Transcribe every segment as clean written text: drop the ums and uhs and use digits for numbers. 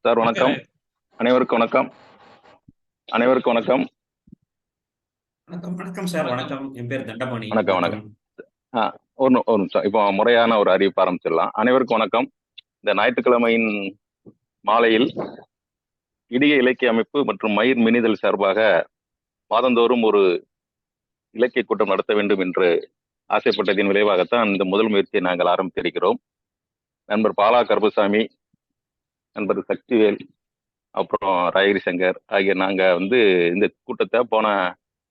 Sir வணக்கம். அனைவருக்கும் வணக்கம். அனைவருக்கும் வணக்கம். வணக்கம் வணக்கம் சார். வணக்கம். என் பேர் தண்டபாணி. வணக்கம் வணக்கம். ஒரு நிமிஷம். இப்போ முறையான ஒரு அறிவிப்பு ஆரம்பிச்சிடலாம். அனைவருக்கும் வணக்கம். இந்த ஞாயிற்றுக்கிழமையின் மாலையில் இடிய இலக்கிய அமைப்பு மற்றும் மயிர் மினிதல் சார்பாக மாதந்தோறும் ஒரு இலக்கிய கூட்டம் நடத்த வேண்டும் என்று ஆசைப்பட்டதின் விளைவாகத்தான் இந்த முதல் முயற்சியை நாங்கள் ஆரம்பித்திருக்கிறோம். நண்பர் பாலா கருப்பசாமி, நண்பர் சக்திவேல், அப்புறம் ராயகிரி சங்கர் ஆகிய நாங்கள் இந்த கூட்டத்தை போன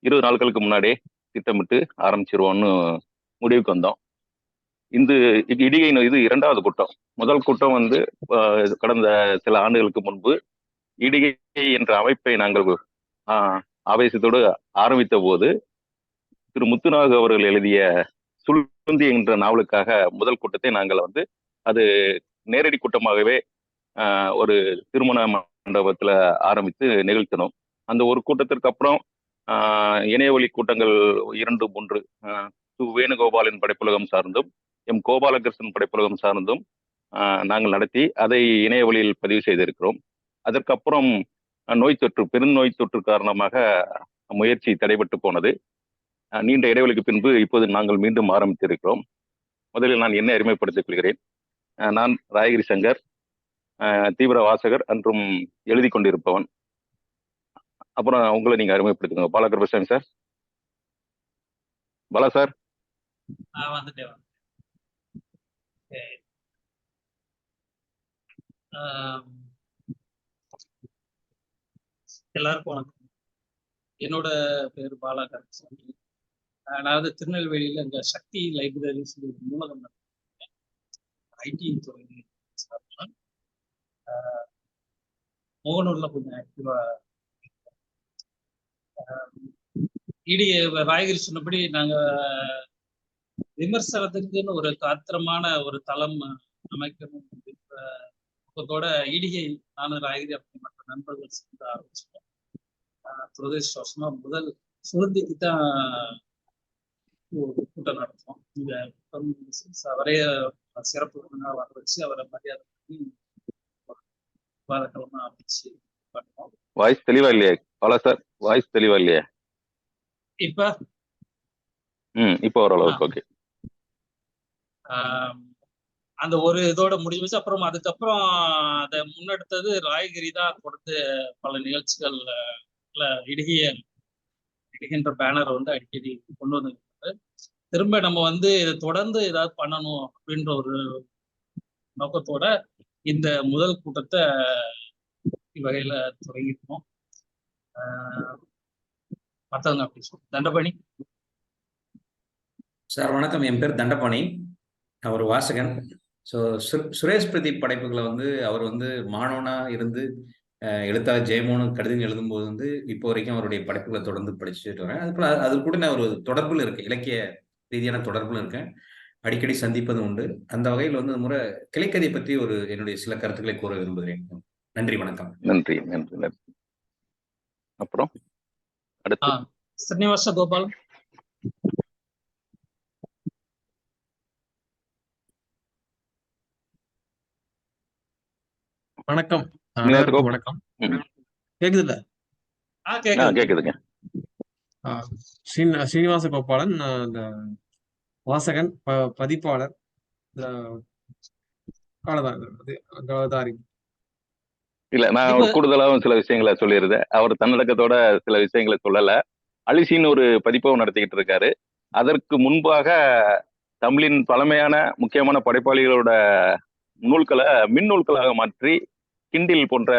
20 நாட்களுக்கு முன்னாடியே திட்டமிட்டு ஆரம்பிச்சிருவோம்னு முடிவுக்கு வந்தோம். இந்த இடிகை இது 2வது கூட்டம். முதல் கூட்டம் கடந்த சில ஆண்டுகளுக்கு முன்பு இடிகை என்ற அமைப்பை நாங்கள் ஆவேசத்தோடு ஆரம்பித்த போது திரு முத்துநாகு அவர்கள் எழுதிய சுளுந்தி என்ற நாவலுக்காக முதல் கூட்டத்தை நாங்கள் அது நேரடி கூட்டமாகவே ஒரு திருமண மண்டபத்துல ஆரம்பித்து நிகழ்த்தினோம். அந்த ஒரு கூட்டத்திற்கு அப்புறம் இணையவழி கூட்டங்கள் 2, 3 வேணுகோபாலின் படைப்புலகம் சார்ந்தும் எம் கோபாலகிருஷ்ணன் படைப்புலகம் சார்ந்தும் நாங்கள் நடத்தி அதை இணையவழியில் பதிவு செய்திருக்கிறோம். அதற்கப்புறம் பெருநோய் தொற்று காரணமாக முயற்சி தடைபட்டு போனது. நீண்ட இடைவெளிக்கு பின்பு இப்போது நாங்கள் மீண்டும் ஆரம்பித்திருக்கிறோம். முதலில் நான் என்ன அறிமுகப்படுத்திக் கொள்கிறேன். நான் ராயகிரி சங்கர், தீவிர வாசகர் என்றும் எழுதி கொண்டிருப்பவன். அப்புறம் உங்களை நீங்க அறிமுகப்படுத்துங்க. பாலா கருப்பசாமி சார். பாலா சார். எல்லாருக்கும் வணக்கம். என்னோட பேர் பாலா கருப்பசாமி. நான் திருநெல்வேலியில இந்த சக்தி லைப்ரரி சொல்லி நூலகம் ஐடி துறை சார்பாக முகநூல்ல கொஞ்சம் ஆக்டிவா ராயகிரி சொன்னபடி நாங்க விமர்சனத்துக்குன்னு ஒரு காத்திரமான ஒரு தளம் அமைக்கணும் நோக்கத்தோட ஈடிகை நானும் ராயகிரி அப்படி மற்ற நண்பர்கள் சேர்ந்து ஆரம்பிச்சோம். துரதிருஷ்டவசமா முதல் சுருந்திக்கு தான் கூட்டம் நடத்துவோம். இந்த அவரே சிறப்பு வர வச்சு அவரை மரியாதை பண்ணி விவாதக்கிழமை அமைச்சு பண்ணுவோம். வாய்ஸ் தெளிவா இல்லையா பாலா சார்? வாய்ஸ் தெளிவா இல்லையா? இப்போ ஓரளவுக்கு ஓகே. அந்த ஒரு இதோட முடிஞ்சு அப்புறம் அதுக்கப்புறம் அதை முன்னெடுத்தது ராயகிரி தான். தொடர்ந்து பல நிகழ்ச்சிகள் இடுகின்ற பேனர் அடிக்கடி கொண்டு வந்து திரும்ப நம்ம இதை தொடர்ந்து ஏதாவது பண்ணணும் அப்படின்ற ஒரு நோக்கத்தோட இந்த முதல் கூட்டத்தை இவ்வகையில தொடங்கிருக்கோம். மற்றவங்க அப்படி சொல்லுங்க. தண்டபாணி சார் வணக்கம். என் பேர் தண்டபாணி. நான் ஒரு வாசகன். ஸோ சுரேஷ் பிரதீப் படைப்புகளை அவர் மாணவனா இருந்து எழுத்தாளர் ஜெயமோகன் கடிதம் எழுதும்போது இப்போ வரைக்கும் அவருடைய படைப்புகளை தொடர்ந்து படிச்சுட்டு வரேன். அதுபோல அது கூட நான் ஒரு தொடர்பில் இருக்கேன், இலக்கிய ரீதியான தொடர்பில் இருக்கேன். அடிக்கடி சந்திப்பதும் உண்டு. அந்த வகையில் இந்த முறை கிளைக்கதை பற்றி என்னுடைய சில கருத்துக்களை கூற விரும்புகிறேன். நன்றி, வணக்கம். நன்றி நன்றி நன்றி. அப்புறம் அடுத்து ஸ்ரீனிவாச கோபால். வணக்கம். வணக்கம். கேக்குதுல்ல? கேக்குதுங்க. ஸ்ரீனிவாச கோபாலன், வாசகன், பதிப்பாளர், காலதாரி. இல்ல, நான் கூடுதலாகவும் சில விஷயங்களை சொல்லியிருந்தேன். அவர் தன்னடக்கத்தோட சில விஷயங்களை சொல்லல. அலிசின்னு ஒரு பதிப்பகம் நடத்திக்கிட்டு இருக்காரு. அதற்கு முன்பாக தமிழின் பழமையான முக்கியமான படைப்பாளிகளோட நூல்களை மின் நூல்களாக மாற்றி கிண்டில் போன்ற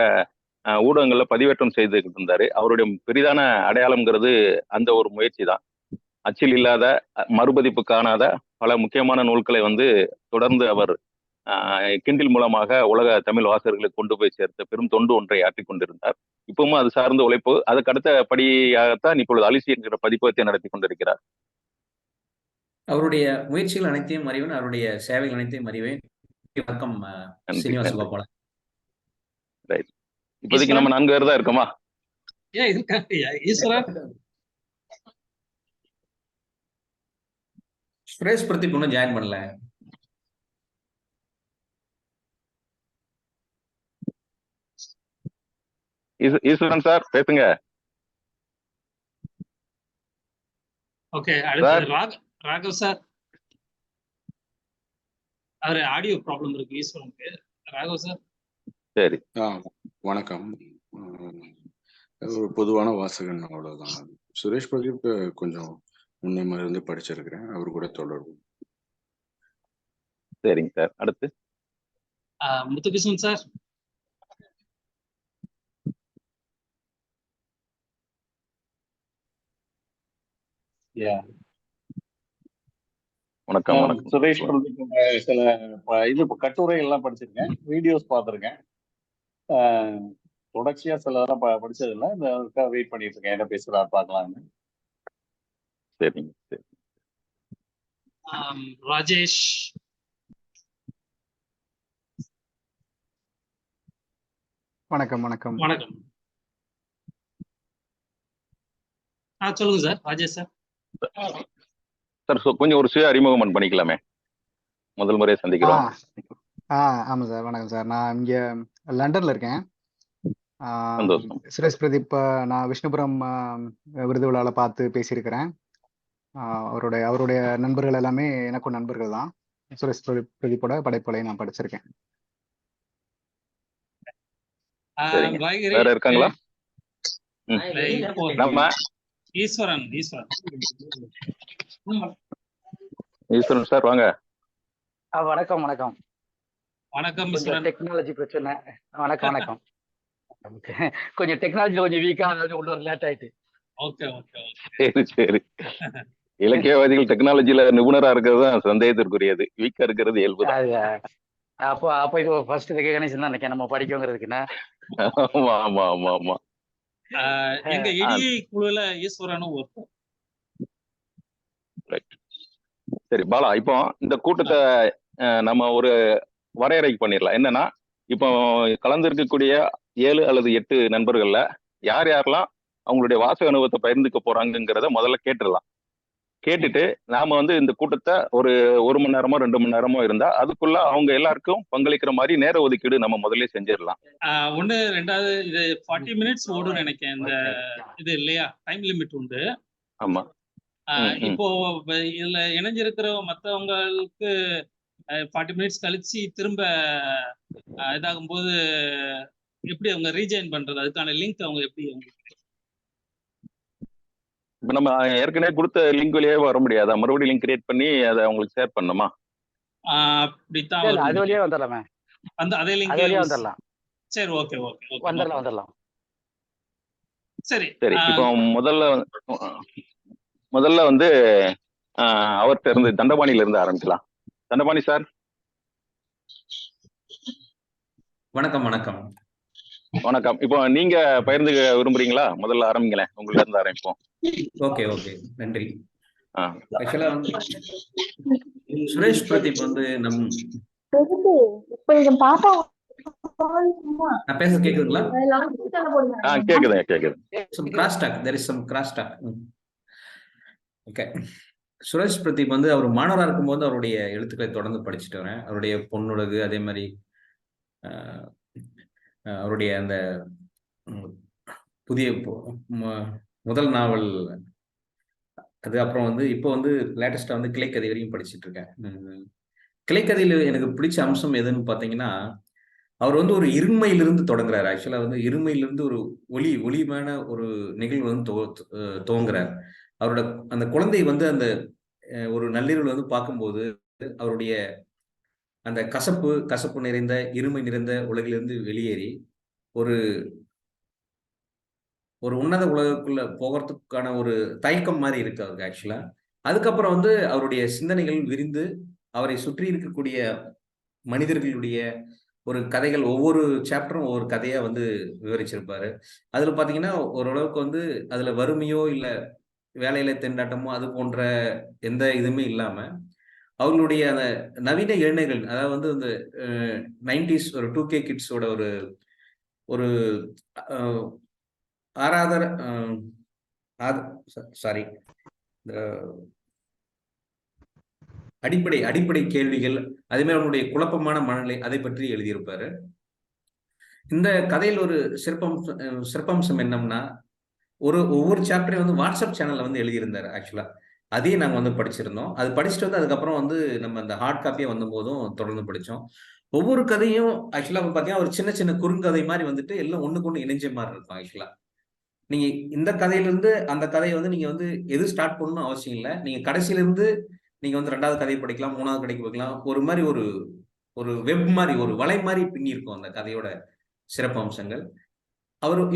ஊடகங்கள்ல பதிவேற்றம் செய்துகிட்டு இருந்தாரு. அவருடைய பெரிதான அடையாளம்ங்கிறது அந்த ஒரு முயற்சி தான். அச்சில் இல்லாத, மறுபதிப்பு காணாத பல முக்கியமான நூல்களை தொடர்ந்து அவர் கிண்டில் மூலமாக உலக தமிழ் வாசகர்களுக்கு கொண்டு போய் சேர்த்த பெரும் தொண்டு ஒன்றை ஆற்றிக் கொண்டிருந்தார். இப்பவும் அது சார்ந்த உழைப்பு. அதுக்கு அடுத்த படியாகத்தான் இப்பொழுது அலிசி என்கிற பதிப்பகத்தை நடத்தி கொண்டிருக்கிறார். அவருடைய முயற்சிகள் அனைத்தையும் அறிவேன், அவருடைய சேவைகள் அனைத்தையும் அறிவேன். வணக்கம் ஸ்ரீனிவாச கோபாலன். இப்போதைக்கு நம்ம 4 பேர் தான் இருக்கோமா? சுரேஷ் பிரதீப் இன்னும் ஜாயின் பண்ணல. ஈஸ்வரன் சார் பேசுங்க ஓகே, சார். அடுத்து ராகவ் சார். அவரு ஆடியோ ப்ராப்ளம் இருக்கு ஈஸ்வரனுக்கு. ராகவ் சார். சரி, வணக்கம். ஒரு பொதுவான வாசகன், அவ்வளவுதான். சுரேஷ் பிரதீப் கொஞ்சம் முன்னே இருந்து படிச்சிருக்கிறேன், அவர் கூட தொடர்பு. சரிங்க சார். அடுத்து முத்துகிருஷ்ணன் சார். வணக்கம். வணக்கம் சுரேஷ் பிரதீப் சில இது கட்டுரை எல்லாம் படிச்சிருக்கேன், வீடியோஸ் பார்த்துருக்கேன். தொடர்ச்சியா சிலதெல்லாம் படிச்சதில்லை. இந்த வெயிட் பண்ணிட்டு இருக்கேன், என்ன பேசுறாரு பார்க்கலாம்னு. சரிங்க சரி. ராஜேஷ். வணக்கம் வணக்கம் வணக்கம். சொல்லுங்க சார். ராஜேஷ் சார். சார் கொஞ்சம் ஒரு சுய அறிமுகம் பண்ணிக்கலாமே, முதல் முறையை சந்திக்கிறோம். ஆமாம் சார். வணக்கம் சார். நான் இங்கே லண்டனில் இருக்கேன். சந்தோஷம். சுரேஷ் பிரதீப் நான் விஷ்ணுபுரம் விருது விழாவில் பார்த்து பேசியிருக்கிறேன். அவருடைய நண்பர்கள் எல்லாமே எனக்கும் நண்பர்கள் தான். சுரேஷ் பிரதீப்போட படைப்புகளை நான் படிச்சிருக்கேன். வேற இருக்காங்களா? நம்ம ஈஸ்வரன் சார் வாங்க. வணக்கம் வணக்கம் வணக்கம். டெக்னாலஜி பிரச்சனை. வணக்கம். கொஞ்சம் டெக்னாலஜி கொஞ்சம் வீக்கா, அதாவது உள்ள லேட் ஆயிட்டு. சரி. இலக்கியவாதிகள் டெக்னாலஜில நிபுணரா இருக்கிறது தான் சந்தேகத்திற்குரியது, வீக்கா இருக்கிறது இயல்பு. அப்போ இது ஃபர்ஸ்ட் ரெகக்னைசேஷன் தான் நினைக்கிறேன் நம்ம படிக்கவங்கிறதுக்குன்னா. ஆமா. எங்க இடிஐ குழுல ஈஸ்வரனும் ஒருத்தர். சரி பாலா, இப்போ இந்த கூட்டத்தை நம்ம ஒரு வரையறைக்கு பண்ணிடலாம். என்னன்னா, இப்போ கலந்திருக்கக்கூடிய 7 அல்லது 8 நண்பர்கள்ல யார் யாரெல்லாம் அவங்களுடைய வாசக அனுபவத்தை பகிர்ந்துக்க போறாங்கிறத முதல்ல கேட்டுடலாம். கேட்டுட்டு நாம இந்த கூட்டத்தை ஒரு 1 மணி நேரமோ 2 மணி நேரமோ இருந்தா அதுக்குள்ள அவங்க எல்லாருக்கும் பங்களிக்கிற மாதிரி நேர ஒதுக்கீடு நம்ம முதல்ல செஞ்சிடலாம். ஒண்ணு. ரெண்டாவது, இது 40 மினிட்ஸ் ஓடும் நினைக்கிறேன் இந்த இது, இல்லையா? டைம் லிமிட் உண்டு. ஆமா. இப்போ இதுல இணைஞ்சிருக்கிற மத்தவங்களுக்கு 40 மினிட்ஸ் கழிச்சு திரும்ப இதாகும் போது எப்படி அவங்க ரீஜாயின் பண்றது? அதுக்கான லிங்க் அவங்க எப்படி? இப்ப நம்ம ஏற்கனவே கொடுத்த லிங்க் வழியே வர முடியாதா? மறுபடியும் லிங்க் கிரியேட் பண்ணி அதை அவங்களுக்கு ஷேர் பண்ணணுமா? அப்படித்தான் அது வழியா வந்துடலாமே. அதே லிங்க் வந்துடலாம். சரி, ஓகே. வந்துடலாம். சரி. இப்போ முதல்ல அவர்கிட்ட இருந்து தண்டபாணியில இருந்து ஆரம்பிக்கலாம். தண்டபாணி சார். வணக்கம். இப்போ நீங்க பகிர்ந்து விரும்புறீங்களா? முதல்ல ஆரம்பிங்களேன், உங்கள்ட்ட இருந்து ஆரம்பிப்போம். ஓகே, நன்றி. ஆக்சுவலா சுரேஷ் பிரதீப் நான் பேச கேக்குதுங்களா? கேக்குது. some cross talk. Okay. Suresh Pradeep அவர் மாணவராக இருக்கும்போது அவருடைய எழுத்துக்களை தொடர்ந்து படிச்சுட்டு வரேன். அவருடைய பொன்னுலகு, அதே மாதிரி அவருடைய அந்த புதிய முதல் நாவல், அது அப்புறம் இப்போ லேட்டஸ்டா கிளைக்கதை வரையும் படிச்சுட்டு இருக்கேன். கிளைக்கதையில எனக்கு பிடிச்ச அம்சம் எதுன்னு பார்த்தீங்கன்னா, அவர் ஒரு இருமையிலிருந்து தொடங்குறாரு. ஆக்சுவலா இருமையிலிருந்து ஒரு ஒளிமான ஒரு நிகழ்வு துவங்குறார். அவரோட அந்த குழந்தை அந்த ஒரு நள்ளிரவில் பார்க்கும்போது அவருடைய அந்த கசப்பு நிறைந்த இருமை நிறைந்த உலகிலிருந்து வெளியேறி ஒரு உன்னத உலகக்குள்ள போகிறதுக்கான ஒரு தயக்கம் மாதிரி இருக்கு அவருக்கு ஆக்சுவலா. அதுக்கப்புறம் அவருடைய சிந்தனைகள் விரிந்து அவரை சுற்றி இருக்கக்கூடிய மனிதர்களுடைய ஒரு கதைகள், ஒவ்வொரு சாப்டரும் ஒவ்வொரு கதையா விவரிச்சிருப்பாரு. அதுல பாத்தீங்கன்னா ஓரளவுக்கு அதுல வறுமையோ இல்ல வேலையில திண்டாட்டமோ அது போன்ற எந்த இதுவுமே இல்லாம அவங்களுடைய அந்த நவீன இளைஞர்கள், அதாவது இந்த 90s ஒரு 2K கிட்ஸோட ஒரு அடிப்படை கேள்விகள், அதே மாதிரி அவனுடைய குழப்பமான மனநிலை, அதை பற்றி எழுதியிருப்பாரு. இந்த கதையில் ஒரு சிறப்பம்சம் என்னம்னா, ஒவ்வொரு சாப்டரையும் வந்து வாட்ஸ்அப் சேனல்ல வந்து எழுதியிருந்தாரு ஆக்சுவலா. அதையும் நாங்க வந்து படிச்சிருந்தோம். அது படிச்சுட்டு வந்து அதுக்கப்புறம் வந்து நம்ம அந்த ஹார்ட் காப்பியா வந்தபோதும் தொடர்ந்து படிச்சோம். ஒவ்வொரு கதையும் ஆக்சுவலா பார்த்தீங்கன்னா, ஒரு சின்ன சின்ன குறுங்கதை மாரி வந்துட்டு எல்லாம் ஒண்ணுக்கு ஒண்ணு இணைஞ்ச மாரி இருக்கும் ஆக்சுவலா. நீங்க இந்த கதையிலிருந்து அந்த கதைய வந்து நீங்க வந்து எது ஸ்டார்ட் பண்ணணும்னு அவசியம் இல்ல. நீங்க கடைசியிலிருந்து நீங்க வந்து 2வது கதைய படிக்கலாம், 3வது கதைக்கு படிக்கலாம். ஒரு மாரி ஒரு வெப் மாரி, ஒரு வலை மாரி பின்னி இருக்கும் அந்த கதையோட சிறப்பு அம்சங்கள்.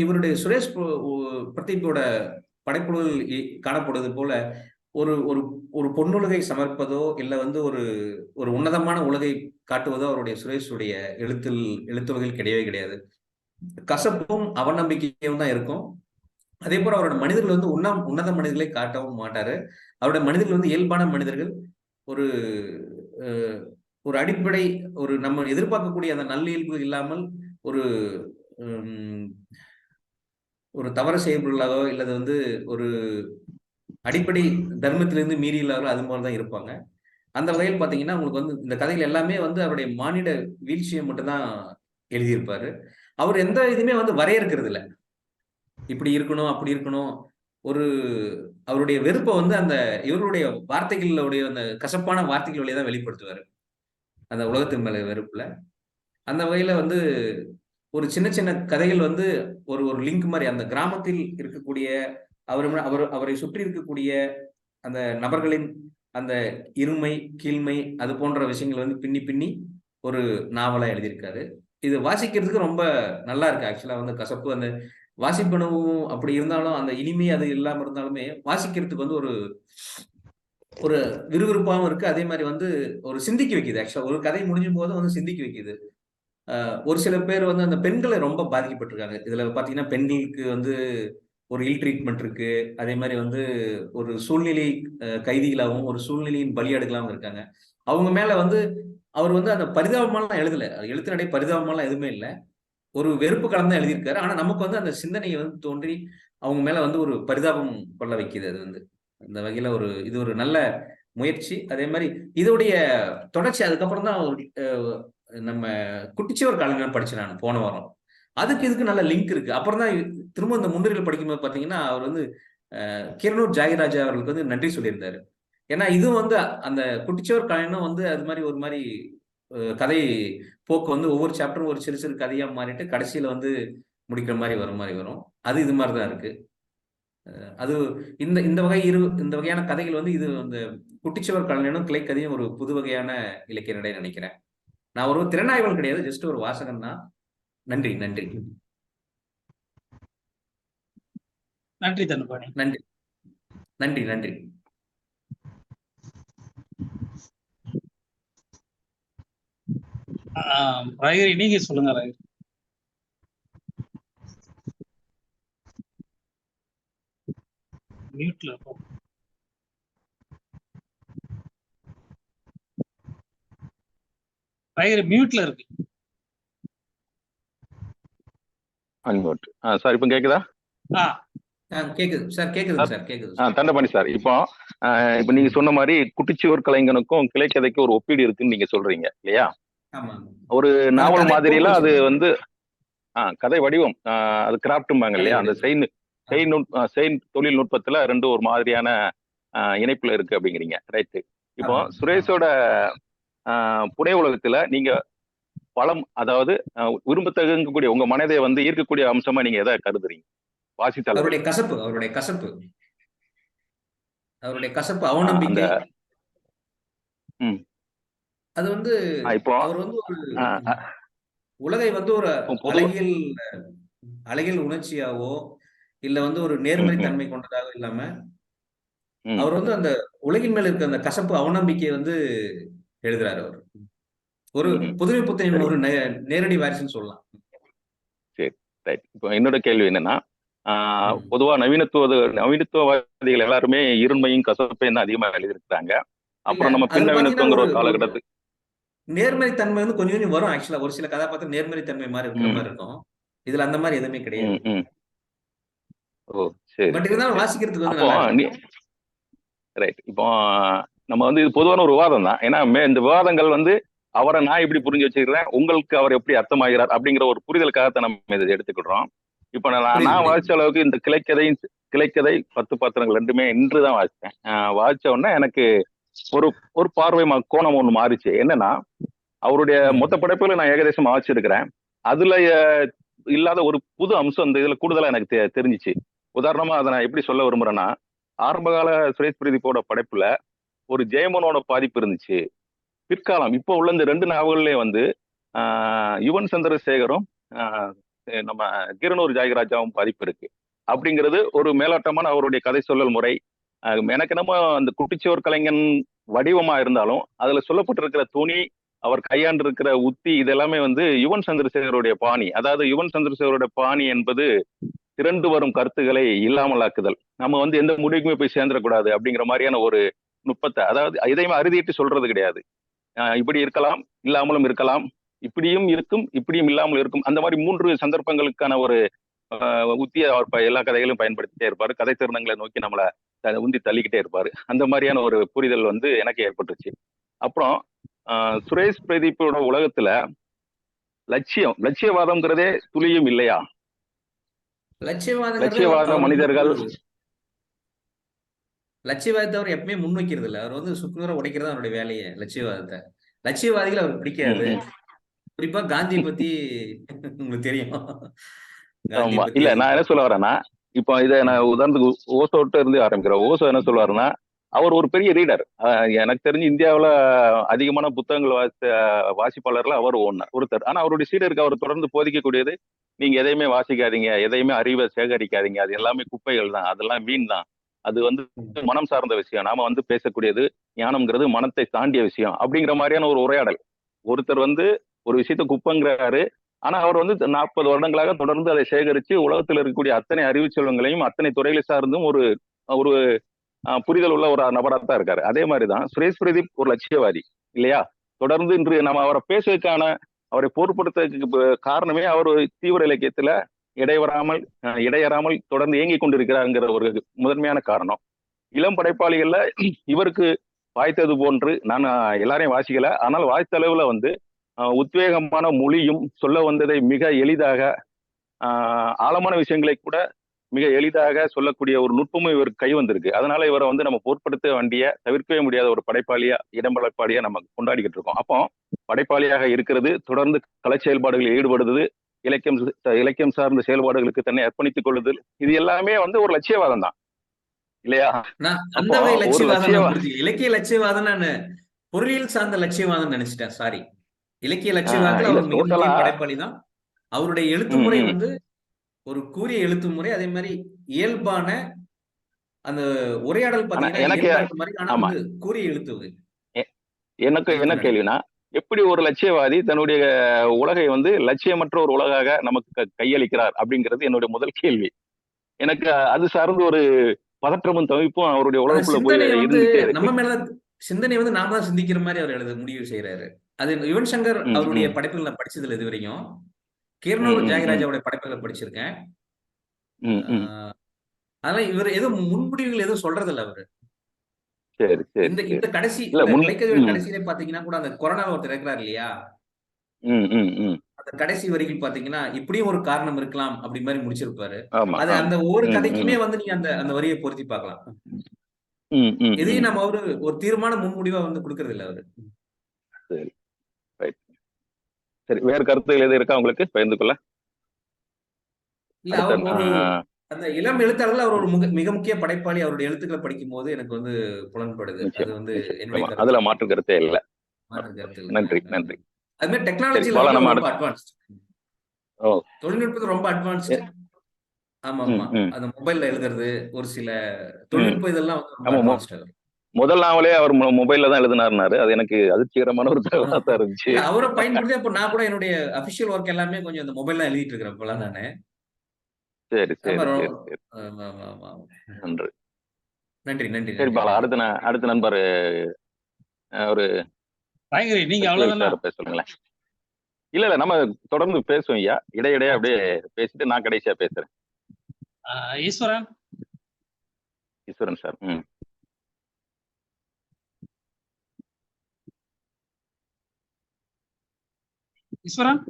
இவருடைய சுரேஷ் பிரதீப்போட படைப்புகள் காணப்படுவது போல ஒரு ஒரு ஒரு பொன்னுலகை சமர்ப்பதோ, இல்ல வந்து ஒரு ஒரு உன்னதமான உலகை காட்டுவதோ அவருடைய சுரேஷுடைய எழுத்துவகையில் கிடையவே கிடையாது. கசப்பும் அவநம்பிக்கையும் தான் இருக்கும். அதே போல அவரோட மனிதர்கள் வந்து உன்னத மனிதர்களை காட்டவும் மாட்டாரு. அவருடைய மனிதர்கள் வந்து இயல்பான மனிதர்கள். ஒரு ஒரு அடிப்படை நம்ம எதிர்பார்க்கக்கூடிய அந்த நல்லியல்பு இல்லாமல் ஒரு ஒரு தவறு செய்யப்படாதோ இல்லது வந்து ஒரு அடிப்படை தர்மத்திலிருந்து மீறி இல்லாதோ அது மாதிரிதான் இருப்பாங்க. அந்த வகையில் பாத்தீங்கன்னா உங்களுக்கு வந்து இந்த கதைகள் எல்லாமே வந்து அவருடைய மானிட வீழ்ச்சியை மட்டும்தான் எழுதியிருப்பாரு. அவர் எந்த இதுவுமே வந்து வரையறுக்கிறது இல்ல. இப்படி இருக்கணும் அப்படி இருக்கணும். அவருடைய வெறுப்பை வந்து அந்த இவருடைய வார்த்தைகளுடைய அந்த கசப்பான வார்த்தைகள் வழியா தான் வெளிப்படுத்துவாரு அந்த உலகத்தின் மேல வெறுப்புல. அந்த வகையில வந்து ஒரு சின்ன சின்ன கதைகள் வந்து ஒரு லிங்க் மாதிரி அந்த கிராமத்தில் இருக்கக்கூடிய அவரை சுற்றி இருக்கக்கூடிய அந்த நபர்களின் அந்த இருமை கீழ்மை அது போன்ற விஷயங்கள் வந்து பின்னி பின்னி ஒரு நாவலா எழுதியிருக்காரு. இது வாசிக்கிறதுக்கு ரொம்ப நல்லா இருக்கு. ஆக்சுவலா வந்து கசப்பு அந்த வாசிப்பனவும் அப்படி இருந்தாலும் அந்த இனிமை அது இல்லாம இருந்தாலுமே வாசிக்கிறதுக்கு வந்து ஒரு விறுவிறுப்பாகவும் இருக்கு. அதே மாதிரி வந்து ஒரு சிந்திக்க வைக்குது. ஆக்சுவலா ஒரு கதை முடிஞ்சும் போது வந்து சிந்திக்க வைக்குது. ஒரு சில பேர் வந்து அந்த பெண்களை ரொம்ப பாதிக்கப்பட்டிருக்காங்க. இதுல பாத்தீங்கன்னா பெண்களுக்கு வந்து ஒரு இல் ட்ரீட்மெண்ட் இருக்கு. அதே மாதிரி வந்து ஒரு சூழ்நிலை கைதிகளாகவும் ஒரு சூழ்நிலையின் பலியாடுகளாகவும் இருக்காங்க. அவங்க மேல வந்து அவர் வந்து அந்த பரிதாபமாலாம் எழுதல. எழுத்து நடை பரிதாபமாலாம் எதுவுமே இல்லை. ஒரு வெறுப்பு கலந்து எழுதியிருக்காரு. ஆனா நமக்கு வந்து அந்த சிந்தனையை வந்து தோன்றி அவங்க மேல வந்து ஒரு பரிதாபம் கொள்ள வைக்குது. அது வந்து அந்த வகையில இது ஒரு நல்ல முயற்சி. அதே மாதிரி இதோடைய தொடர்ச்சி அதுக்கப்புறம் தான் நம்ம குட்டிச்சுவர் காலங்கள் படிச்சேன் நான் போன வாரம். அதுக்கு இதுக்கு நல்ல லிங்க் இருக்கு. அப்புறம் தான் திரும்ப இந்த முன்னுரையில் படிக்கும்போது பாத்தீங்கன்னா அவர் வந்து கிரணூர் ஜாகிராஜா அவர்களுக்கு வந்து நன்றி சொல்லியிருந்தாரு. ஏன்னா இதுவும் வந்து அந்த குட்டிச்சுவர் காலனும் வந்து அது மாதிரி ஒரு மாதிரி கதை போக்கு வந்து ஒவ்வொரு சாப்டரும் ஒரு சிறு சிறு கதையா மாறிட்டு கடைசியில வந்து முடிக்கிற மாதிரி வரும். அது இது மாதிரிதான் இருக்கு. அது இந்த வகையான கதைகள் வந்து இது அந்த குட்டிச்சுவர் கலைஞனும் கிளைக்கதையும் ஒரு புது வகையான இலக்கிய நடை நினைக்கிறேன். நான் ஒரு திறனாய்வல் கிடையாது, ஜஸ்ட் ஒரு வாசகன் தான். நன்றி நன்றி நன்றி தனுபாணி. நன்றி நன்றி நன்றி. ராயரி நீங்க சொல்லுங்க. ராயரி மியூட்ல இருக்கும். ராயரி மியூட்ல இருக்கு. அன்மியூட். சார் இப்போ கேக்குதா? கேக்குது சார். கேக்குது. தண்டபாணி சார், இப்போ நீங்க சொன்ன மாதிரி குட்டிச்சுவர் கலைஞனுக்கும் கிளைக்கதைக்கும் ஒரு ஒப்பீடு இருக்குன்னு நீங்க சொல்றீங்க இல்லையா? ஒரு நாவல் மாதிரியெல்லாம் அது வந்து கதை வடிவம், அது கிராஃப்ட்பாங்க இல்லையா? அந்த செயின் தொழில்நுட்பத்துல ரெண்டு ஒரு மாதிரியான இணைப்புல இருக்கு அப்படிங்கிறீங்க. ரைட்டு. இப்போ சுரேஷோட புனை உலகத்துல நீங்க பலம், அதாவது விரும்பத்தகக்கூடிய உங்க மனதை வந்து ஈர்க்கக்கூடிய அம்சமா நீங்க எதை கருதுறீங்க? வாசித்தால் அவருடைய கசப்பு அவநம்பிக்கை. அது வந்து இப்போ அவர் வந்து ஒரு உலகை வந்து ஒரு அழகியல் உணர்ச்சியாவோ இல்ல வந்து ஒரு நேர்மறை தன்மை கொண்டதாக இல்லாம அவர் வந்து அந்த உலகின் மேல இருக்க அந்த கசப்பு அவநம்பிக்கையை வந்து எழுதுறாரு. அவர் ஒரு புதுமை புத்தனின் ஒரு நேரடி வாரிசுன்னு சொல்லலாம். சரி, ரைட். இப்போ என்னோட கேள்வி என்னன்னா, பொதுவா நவீனத்துவவாதிகள் எல்லாருமே இருண்மையும் கசப்பையும் தான் அதிகமா எழுதியிருக்கிறாங்க. அப்புறம் நம்ம பின்னவீனத்துவங்கிற ஒரு காலகட்டத்துக்கு நேர்மறை தன்மை வந்து கொஞ்சம் கொஞ்சம் வரும். ஆக்சுவலா ஒரு சில கதாபாத்திரம் நேர்மறை தன்மை மாதிரி இருக்கிற மாதிரி இருக்கும். இதுல அந்த மாதிரி எதுவுமே கிடையாது. ஓ சரி. பட் இருந்தாலும் வாசிக்கிறதுக்கு வந்து ரைட். இப்போ நம்ம வந்து இது பொதுவான ஒரு விவாதம் தான். ஏன்னா இந்த விவாதங்கள் வந்து அவரை நான் எப்படி புரிஞ்சு வச்சுக்கிறேன், உங்களுக்கு அவர் எப்படி அர்த்தமாகிறார் அப்படிங்கிற ஒரு புரிதலுக்காகத்தான் நம்ம இதை எடுத்துக்கிடுறோம். இப்ப நான் வாசிச்ச அளவுக்கு இந்த கிளைக்கதை 10 பாத்திரங்கள் ரெண்டுமே இன்றுதான் வாசித்தேன். வாசிச்ச உடனே எனக்கு ஒரு ஒரு பார்வை கோணம் ஒண்ணு மாறிச்சு. என்னன்னா, அவருடைய மொத்த படைப்புகளை நான் ஏகதேசம் வாசிச்சிருக்கிறேன். அதுல இல்லாத ஒரு புது அம்சம் இந்த இதுல கூடுதலா எனக்கு தெரிஞ்சிச்சு. உதாரணமா அதை நான் எப்படி சொல்ல விரும்புறேன்னா, ஆரம்பகால சுரேஷ் பிரதீப்போட படைப்புல ஒரு ஜெயமோனோட பாதிப்பு இருந்துச்சு. பிற்காலம் இப்போ உள்ள இந்த 2 நாவல்லே வந்து யுவன் சந்திரசேகரும் நம்ம கீரனூர் ஜாகிராஜாவும் பாதிப்பு இருக்கு அப்படிங்கிறது ஒரு மேலோட்டமான அவருடைய கதை சொல்லல் முறை. எனக்கு என்னமோ அந்த குட்டிச்சோர் கலைஞன் வடிவமா இருந்தாலும் அதுல சொல்லப்பட்டிருக்கிற துணி, அவர் கையாண்டு இருக்கிற உத்தி, இதெல்லாமே வந்து யுவன் சந்திரசேகருடைய பாணி. அதாவது யுவன் சந்திரசேகருடைய பாணி என்பது திரண்டு வரும் கருத்துக்களை இல்லாமலாக்குதல். நம்ம வந்து எந்த முடிவுக்குமே போய் சேர்ந்துடக்கூடாது அப்படிங்கிற மாதிரியான ஒரு நுட்பத்தை, அதாவது எதையுமே அறுதிட்டு சொல்றது கிடையாது. இப்படி இருக்கலாம், இல்லாமலும் இருக்கலாம், இப்படியும் இருக்கும், இப்படியும் இல்லாமல் இருக்கும். அந்த மாதிரி 3 சந்தர்ப்பங்களுக்கான ஒரு உத்தியை அவர் எல்லா கதைகளும் பயன்படுத்திட்டே இருப்பாரு. கதை திருநங்களை நோக்கி நம்மளை உந்தி தள்ளிக்கிட்டே இருப்பாரு. அந்த மாதிரியான ஒரு புரிதல் வந்து எனக்கு ஏற்பட்டுச்சு. அப்புறம் சுரேஷ் பிரதீப்போட உலகத்துல லட்சியவாதம்ங்கிறதே துளியும் இல்லையா? லட்சியவாத மனிதர்கள் லட்சியவாதத்தை அவர் எப்பவுமே முன் வைக்கிறது இல்லை. அவர் வந்து சுக்குநூற உடைக்கிறது அவருடைய வேலையை. லட்சியவாதிகள் அவர் பிடிக்காது. குறிப்பா காந்தியை பத்தி உங்களுக்கு தெரியும். ஆமா, இல்ல நான் என்ன சொல்ல வரேன்னா, இப்போ இதை நான் உதாரணத்துக்கு ஓசோட்ட இருந்து ஆரம்பிக்கிறேன். ஓசோ என்ன சொல்லுவாருன்னா, அவர் ஒரு பெரிய ரீடர். எனக்கு தெரிஞ்சு இந்தியாவில் அதிகமான புத்தகங்கள் வாசிப்பாளர்ல அவர் ஒருத்தர். ஆனா அவருடைய சீடருக்கு அவர் தொடர்ந்து போதிக்கக்கூடியது, நீங்க எதையுமே வாசிக்காதீங்க, எதையுமே அறிவை சேகரிக்காதீங்க, அது எல்லாமே குப்பைகள் தான், அதெல்லாம் வீண் தான், அது வந்து மனம் சார்ந்த விஷயம், நாம வந்து பேசக்கூடியது ஞானம்ங்கிறது மனத்தை தாண்டிய விஷயம் அப்படிங்கிற மாதிரியான ஒரு உரையாடல். ஒருத்தர் வந்து ஒரு விஷயத்த குப்பைங்கிறாரு, ஆனா அவர் வந்து 40 வருடங்களாக தொடர்ந்து அதை சேகரித்து உலகத்தில் இருக்கக்கூடிய அத்தனை அறிவு செல்வங்களையும் அத்தனை துறைகளை சார்ந்தும் ஒரு ஒரு புரிதல் உள்ள ஒரு நபராக தான் இருக்காரு. அதே மாதிரிதான் சுரேஷ் பிரதீப் ஒரு லட்சியவாதி இல்லையா? தொடர்ந்து இன்று நம்ம அவரை பேசுவதற்கான, அவரை பொருட்படுத்துறதுக்கு காரணமே அவர் தீவிர இலக்கியத்துல இடையறாமல் தொடர்ந்து இயங்கி கொண்டிருக்கிறாருங்கிற ஒரு முதன்மையான காரணம். இளம் படைப்பாளிகள்ல இவருக்கு வாய்த்தது போன்று நான் எல்லாரையும் வாசிக்கல, ஆனால் வாய்த்த அளவுல வந்து உத்வேகமான மொழியும், சொல்ல வந்ததை மிக எளிதாக ஆழமான விஷயங்களை கூட மிக எளிதாக சொல்லக்கூடிய ஒரு நுட்பமும் இவருக்கு கை வந்திருக்கு. அதனால இவரை வந்து நம்ம பொருட்படுத்த வேண்டிய, தவிர்க்கவே முடியாத ஒரு படைப்பாளியா, இடம்படைப்பாளியா நம்ம கொண்டாடிக்கிட்டு இருக்கோம். அப்போ படைப்பாளியாக இருக்கிறது, தொடர்ந்து கலை செயல்பாடுகளில் ஈடுபடுறது, இலக்கியம் சார்ந்த செயல்பாடுகளுக்கு தன்னை அர்ப்பணித்துக் கொள்ளுதல், இது எல்லாமே வந்து ஒரு லட்சியவாதம் தான் இல்லையா? இலக்கிய லட்சியவாதம் நான் பொருளியல் சார்ந்த லட்சியவாதம் நினைச்சிட்டேன். சாரி, இலக்கிய லட்சியவாதத்தில் அவர் மிக முக்கிய படைப்பாளி தான். அவருடைய எழுத்து முறை வந்து ஒரு கூறிய எழுத்து முறை, அதே மாதிரி இயல்பான அந்த உரையாடல் பாத்தீங்கன்னா கூறிய எழுத்து. எனக்கு என்ன கேள்வினா, எப்படி ஒரு லட்சியவாதி தன்னுடைய உலகை வந்து லட்சியமற்ற ஒரு உலகாக நமக்கு கையளிக்கிறார் அப்படிங்கிறது என்னுடைய முதல் கேள்வி. எனக்கு அது சார்ந்து ஒரு பதற்றமும் தவிப்பும் அவருடைய உலகக்குள்ள போய் இருந்துட்டே இருக்கு. நம்ம மேல சிந்தனை வந்து நாம தான் சிந்திக்கிற மாதிரி அவர் எழுத முடிவு செய்யறாரு. அது யுவன் சங்கர் அவருடைய படைப்புகள் நான் படிச்சதுல இது வரைக்கும். கீரனூர் ஜாகிராஜாவுடைய படைப்புகளை படிச்சிருக்கேன். அதனால இவர் எதுவும் முன்முடிவுகள் எதுவும் சொல்றது இல்ல அவரு. இந்த கடைசி கடைசியில பாத்தீங்கன்னா கூட அந்த கொரோனால ஒருத்தர் இருக்கிறார் இல்லையா, அந்த கடைசி வரைக்கும் பாத்தீங்கன்னா இப்படியும் ஒரு காரணம் இருக்கலாம் அப்படி மாதிரி முடிச்சிருப்பாரு. அது அந்த ஒவ்வொரு கதைக்குமே வந்து நீங்க அந்த வரியை பொருத்தி பார்க்கலாம். எதையும் நம்ம ஒரு தீர்மான முன்முடிவா வந்து கொடுக்கறது இல்ல அவரு. சரி, வேறு கருத்துகள் எது இருக்கா உங்களுக்கு பகிர்ந்து கொள்ள? அந்த இளம் எழுத்தாளர்கள் அவர் ஒரு மிக முக்கிய படைப்பாளி. அவருடைய எழுத்துக்களை படிக்கும் போது எனக்கு வந்து புலன்படுது. அது வந்து அதுல மாற்று கருத்தே இல்ல. நன்றி. அது மாதிரி டெக்னாலஜில ரொம்ப அட்வான்ஸ்ட், தொழில்நுட்பத்தில் ரொம்ப அட்வான்ஸ்ட். ஆமா ஆமா, அந்த மொபைல்ல எழுதுறது, ஒரு சில தொழில்நுட்ப இதெல்லாம் வந்து முதல் நாவலே அவர் மொபைல்ல தான் எழுதினாரு. அது எனக்கு அதிர்ச்சிகரமான ஒரு தகவலா தான் இருந்துச்சு. அவரை பயன்படுத்தி அப்ப நான் கூட என்னுடைய அபிஷியல் ஒர்க் எல்லாமே கொஞ்சம் அந்த மொபைல் தான் எழுதிட்டு இருக்கிறேன் இப்பெல்லாம் நானு. சரி, நன்றி. சரி பாலா, அடுத்த நண்பர் ஒரு நீங்க அவ்வளவுதான் பேசுங்களேன். இல்ல நம்ம தொடர்ந்து பேசுவோம் ஐயா, இடையிடையே அப்படியே பேசிட்டு நான் கடைசியா பேசுறேன். ஈஸ்வரன் சார். ஈஸ்வரன்.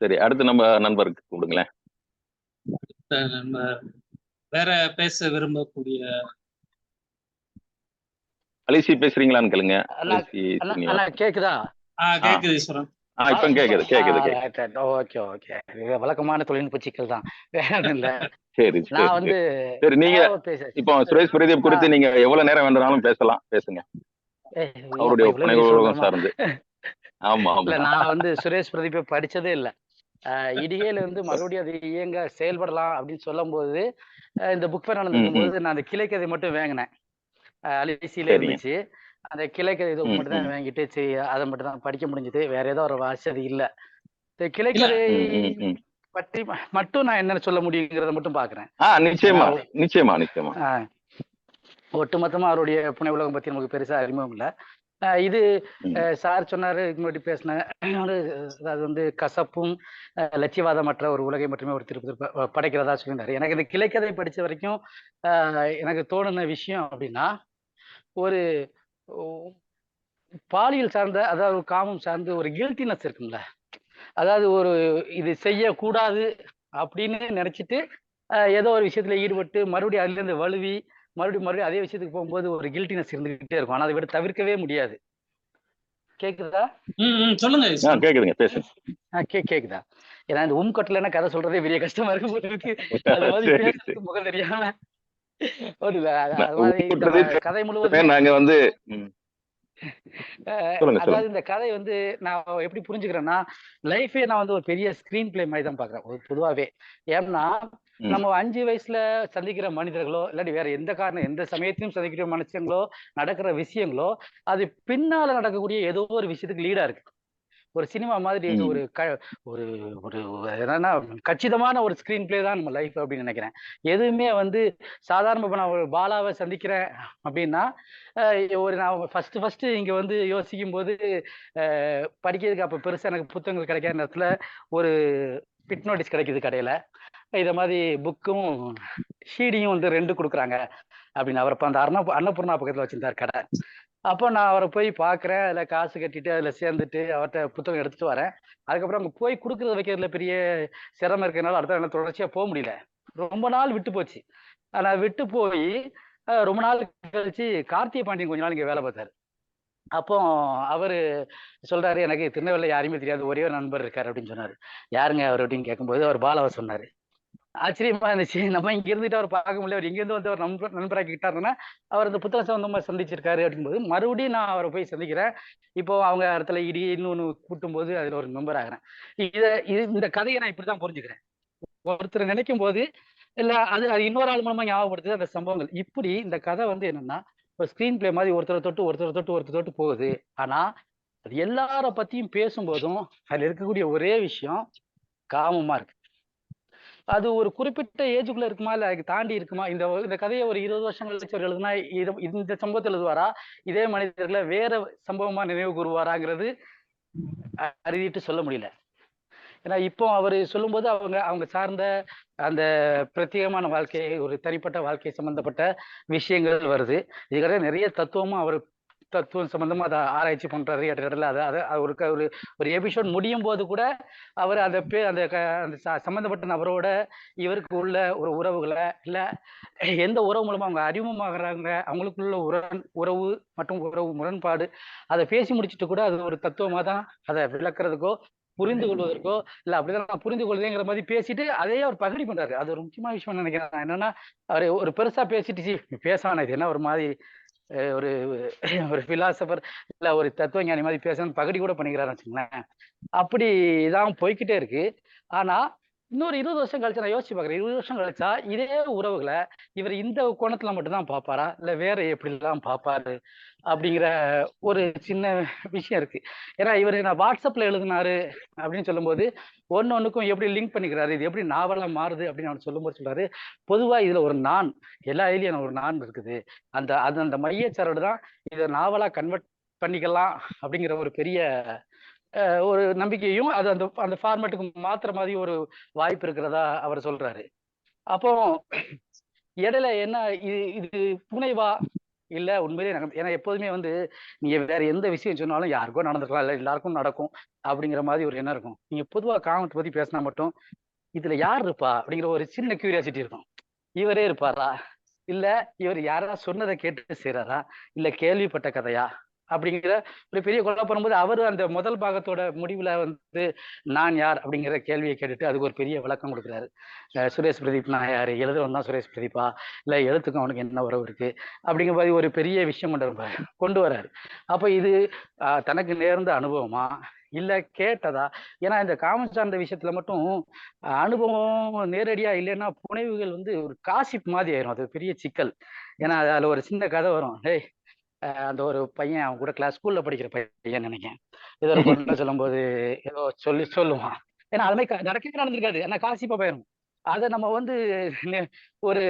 சரி, அடுத்து நம்ம நண்பருக்கு கொடுங்களேன். நம்ம வேற பேச விரும்பக்கூடிய அலிசி பேசுறீங்களான்னு கேளுங்க. அண்ணா அலிசி அண்ணா சீனிவாஸ். அண்ணா கேக்குதா? கேக்குது ஈஸ்வரன். இப்ப கேக்குது கேக்குது கேக்குது. ஓகே ஓகே, இது வழக்கமான தொழில்நுட்ப சிக்கல் தான், வேற ஒண்ணும் இல்ல. சரி சரி நான் சரி. வந்து சரி, நீங்க இப்போ சுரேஷ் பிரதீப் குறித்து நீங்க எவ்வளவு நேரம் வேண்டாலும் பேசலாம், பேசுங்க. அவருடைய இவ்வளவு புனை பேச உலகம் வேண்டாமா? சார்ந்து. ஆமா இல்ல, ஆமா. நான் வந்து சுரேஷ் பிரதீப்பை படிச்சதே இல்ல. இடிகையில இருந்து மறுபடியும் அது இயங்க செயல்படலாம் அப்படின்னு சொல்லும் போது, இந்த புக் ஃபேர் நடந்திருக்கும் போது நான் அந்த கிளைக்கதை மட்டும் வாங்கினேன். அலிசியில சரிங்க. இருந்துச்சு. அந்த கிளைக்கதை இது ம் மட்டும் தான் ம் வாங்கிட்டு சரி அதை மட்டும் தான் படிக்க முடிஞ்சது. வேற ஏதோ ஒரு வசதி இல்ல. இந்த இல்ல கிளைக்கதை ம் ம் ம். பற்றி மட்டும் நான் என்ன சொல்ல முடியுங்கிறத மட்டும் பாக்குறேன். நிச்சயமா ஏன்னா நிச்சயமா நிச்சயமா. ஒட்டுமொத்தமா அவருடைய புனை உலகம் பத்தி நமக்கு பெருசா அறிமுகம் இல்லை. இது ம் சார் சொன்னாரு, இதுக்கு முன்னாடி பேசின அது வந்து கசப்பும் லட்சியவாதமற்ற ஒரு உலகை மட்டுமே ஒரு திருப்பி படைக்கிறதா சொல்லியிருந்தாரு. எனக்கு இந்த கிளைக்கதை படிச்ச வரைக்கும் எனக்கு தோணுன விஷயம் அப்படின்னா, ஒரு ஓ- பாலியல் சார்ந்த, அதாவது காமம் சார்ந்த ஒரு கில்ட்டினஸ் இருக்கும்ல. அதாவது ஒரு இது செய்யக்கூடாது அப்படின்னு நினைச்சிட்டு ஏதோ ஒரு விஷயத்துல ஈடுபட்டு மறுபடியும் அதுல இருந்து வலுவி மறுபடியும் அதே விஷயத்துக்கு போகும்போது ஒரு கில்ட்டினஸ் இருந்துகிட்டே இருக்கும். ஆனா அதை விட தவிர்க்கவே முடியாது. கேக்குதா? சொல்லுங்க ஈஸ்வரன். கேக்குதுங்க, பேசுங்க. கேக்குதா? ஏன்னா இந்த கட்டலன்னா கதை சொல்றதே பெரிய கஷ்டமா இருக்கும் போல இருக்கு. அது மாதிரி சரி சரி. பேசுறதுக்கு முகம் தெரியாம ஒண்ணு இல்ல. அது நான் மாதிரி இந்த ஊட்டுறது கதை முழுவதுமே நாங்க வந்து ம், சொல்லுங்க அதாவது சொல்லுங்க. இந்த கதை வந்து நான் எப்படி புரிஞ்சுக்கிறேன்னா, லைஃபே நான் வந்து ஒரு பெரிய ஸ்கிரீன் பிளே மாதிரி தான் பாக்குறேன் பொதுவாவே. ஏன்னா ம் நம்ம 5 வயசுல சந்திக்கிற மனிதர்களோ இல்லாட்டி வேற எந்த காரணம் எந்த சமயத்திலும் சந்திக்கிற மனுஷங்களோ நடக்கிற விஷயங்களோ அது பின்னால நடக்கக்கூடிய ஏதோ ஒரு விஷயத்துக்கு லீடா இருக்கு. ஒரு சினிமா மாதிரி ம் ஒரு ஒரு ஒரு என்னன்னா கச்சிதமான ஒரு ஸ்கிரீன் பிளே தான் நம்ம லைஃப் அப்படின்னு நினைக்கிறேன். எதுவுமே வந்து சாதாரண இப்ப நான் ஒரு பாலாவை சந்திக்கிறேன் அப்படின்னா நான் ஃபர்ஸ்ட் இங்க வந்து யோசிக்கும் போது படிக்கிறதுக்கு அப்ப பெருசா எனக்கு புத்தகங்கள் கிடைக்காத நேரத்துல ஒரு பிட் நோட்டீஸ் கிடைக்குது கடையில. இத மாதிரி புக்கும் ஷீடியும் வந்து 2 கொடுக்குறாங்க அப்படின்னு. அவர் அந்த அன்னபூர்ணா பக்கத்துல வச்சிருந்தார் கடை. அப்போ நான் அவரை போய் பார்க்குறேன். அதில் காசு கட்டிட்டு அதில் சேர்ந்துட்டு அவர்கிட்ட புத்தகம் எடுத்துட்டு வரேன். அதுக்கப்புறம் அங்கே போய் கொடுக்குறது வைக்கிறதுல பெரிய சிரமம் இருக்கிறதுனால அடுத்த நாள் தொடர்ச்சியாக போக முடியல. ரொம்ப நாள் விட்டு போச்சு. ஆனால் விட்டு போய் ரொம்ப நாள் கழிச்சு கார்த்திகை பாண்டியன் கொஞ்ச நாள் இங்கே வேலை பார்த்தாரு. அப்போ அவரு சொல்றாரு, எனக்கு திருநெல்வேலியில் யாரையுமே தெரியாது, ஒரே ஒரு நண்பர் இருக்காரு அப்படின்னு சொன்னாரு. யாருங்க அவர் அப்படின்னு கேட்கும்போது அவர் பாலாவை சொன்னாரு. ஆச்சரியமா இருந்துச்சு. நம்ம இங்க இருந்துட்டு அவர் பார்க்க முடியல, அவர் எங்கேருந்து வந்து அவர் நண்பராக்கிட்டாருன்னா அவர் இந்த புத்தக சம்பந்தமா சந்திச்சிருக்காரு அப்படிங்கும்போது மறுபடியும் நான் அவரை போய் சந்திக்கிறேன். இப்போ அவங்க இடத்துல இன்னொன்னு கூட்டும் போது அதுல ஒரு மெம்பர் ஆகிறேன். இந்த கதையை நான் இப்படிதான் புரிஞ்சுக்கிறேன். ஒருத்தர் நினைக்கும் போது இல்ல அது அது இன்னொரு ஆள் மூலமா ஞாபகப்படுத்துது அந்த சம்பவங்கள். இப்படி இந்த கதை வந்து என்னன்னா ஒரு ஸ்கிரீன் பிளே மாதிரி ஒருத்தர் தொட்டு போகுது. ஆனா அது எல்லார பத்தியும் பேசும்போதும் அதுல இருக்கக்கூடிய ஒரே விஷயம் காமமா இருக்கு. அது ஒரு குறிப்பிட்ட ஏஜுக்குள்ள இருக்குமா இல்ல அதுக்கு தாண்டி இருக்குமா? இந்த கதையை ஒரு 20 வருஷம் கழிச்சு அவர் எழுதுனா இந்த சம்பவத்தை எழுதுவாரா, இதே மனிதர்களை வேற சம்பவமா நினைவு கூறுவாராங்கிறது அறுதிட்டு சொல்ல முடியல. ஏன்னா இப்போ அவரு சொல்லும்போது அவங்க சார்ந்த அந்த பிரத்யேகமான வாழ்க்கை, ஒரு தனிப்பட்ட வாழ்க்கை சம்பந்தப்பட்ட விஷயங்கள் வருது. இதுக்கடைய நிறைய தத்துவமும் அவர் தத்துவம் சம்பந்தமா அதை ஆராய்ச்சி பண்றாரு. இடத்துல அதை ஒரு எபிசோட் முடியும் போது கூட அவர் அந்த சம்பந்தப்பட்ட நபரோட இவருக்கு உள்ள ஒரு உறவுகளை இல்ல எந்த உறவு மூலமா அவங்க அறிமுகமாகறாங்க, அவங்களுக்குள்ள உறவு மற்றும் உறவு முரண்பாடு அதை பேசி முடிச்சுட்டு கூட அது ஒரு தத்துவமா தான் அதை விளக்குறதுக்கோ புரிந்து கொள்வதற்கோ இல்ல அப்படிதான் நான் புரிந்து கொள்வேங்கிற மாதிரி பேசிட்டு அதையே அவர் பகடி பண்றாரு. அது ஒரு முக்கியமான விஷயம் நினைக்கிறேன். என்னன்னா அவர் ஒரு பெருசா பேசிட்டு பேசான இது என்ன ஒரு மாதிரி ஒரு ஒரு பிலாசபர் இல்ல ஒரு தத்துவ ஞானி மாதிரி பேசணும்னு பகடி கூட பண்ணிக்கிறாருன்னு வச்சுங்களேன். அப்படிதான் போய்கிட்டே இருக்கு. ஆனா இன்னொரு 20 வருஷம் கழிச்சு நான் யோசிச்சு பாக்குறேன். 20 வருஷம் கழிச்சா இதே உறவுகளை இவர் இந்த கோணத்துல மட்டும்தான் பார்ப்பாரா இல்ல வேற எப்படிலாம் பார்ப்பாரு அப்படிங்கிற ஒரு சின்ன விஷயம் இருக்கு. ஏன்னா இவர் நான் வாட்ஸ்அப்ல எழுதினாரு அப்படின்னு சொல்லும்போது ஒன்னொன்னுக்கும் எப்படி லிங்க் பண்ணிக்கிறாரு, இது எப்படி நாவலா மாறுது அப்படின்னு அவர் சொல்லும்போது சொல்றாரு, பொதுவா இதுல ஒரு நான் எல்லா இதுலயும் ஒரு நான் இருக்குது. அந்த மையச்சாரோடு தான் இதை நாவலா கன்வெர்ட் பண்ணிக்கலாம் அப்படிங்கிற ஒரு பெரிய ஒரு நம்பிக்கையும் அது அந்த ஃபார்மேட்டுக்கு மாத்துற மாதிரி ஒரு வாய்ப்பு இருக்கிறதா அவர் சொல்றாரு. அப்போ இடையில என்ன இது இது புனைவா இல்ல உண்மையிலேயே ஏன்னா எப்போதுமே வந்து நீங்க வேற எந்த விஷயம் சொன்னாலும் யாருக்கோ நடந்திருக்கலாம், இல்ல எல்லாருக்கும் நடக்கும் அப்படிங்கிற மாதிரி ஒரு எண்ணம் இருக்கும். நீங்க பொதுவா காமத்தை பத்தி பேசினா மட்டும் இதுல யார் இருப்பா அப்படிங்கிற ஒரு சின்ன கியூரியாசிட்டி இருக்கும். இவரே இருப்பாரா, இல்ல இவர் யாராவது சொன்னதை கேட்டு செய்யறாரா, இல்ல கேள்விப்பட்ட கதையா அப்படிங்கிற ஒரு பெரிய குழப்பம் போது அவர் அந்த முதல் பாகத்தோட முடிவுல வந்து நான் யார் அப்படிங்கிற கேள்வியை கேட்டுட்டு அதுக்கு ஒரு பெரிய விளக்கம் கொடுக்குறாரு. சுரேஷ் பிரதீப் நான் யாரு, எழுதுறவன் தான் சுரேஷ் பிரதீப்பா, இல்ல எழுத்துக்கும் அவனுக்கு என்ன உறவு இருக்கு அப்படிங்கிற மாதிரி ஒரு பெரிய விஷயம் கொண்டு வர்றாரு. அப்ப இது தனக்கு நேர்ந்த அனுபவமா இல்ல கேட்டதா? ஏன்னா இந்த காமம் சார்ந்த விஷயத்துல மட்டும் அனுபவம் நேரடியா இல்லைன்னா புனைவுகள் வந்து ஒரு காசிப் மாதிரி ஆயிரும். அது பெரிய சிக்கல். ஏன்னா அதுல ஒரு சின்ன கதை வரும். டேய் அந்த ஒரு பையன் அவன் கூட ஸ்கூல்ல படிக்கிற பையன் நினைக்கிறேன். ஏதோ ஒரு பொண்ணை சொல்லும்போது ஏதோ சொல்லுவான். ஏன்னா அது மாதிரி நடக்கவே நடந்திருக்காது. ஏன்னா காசிப்பா போயிரும். அதை நம்ம வந்து ஒரு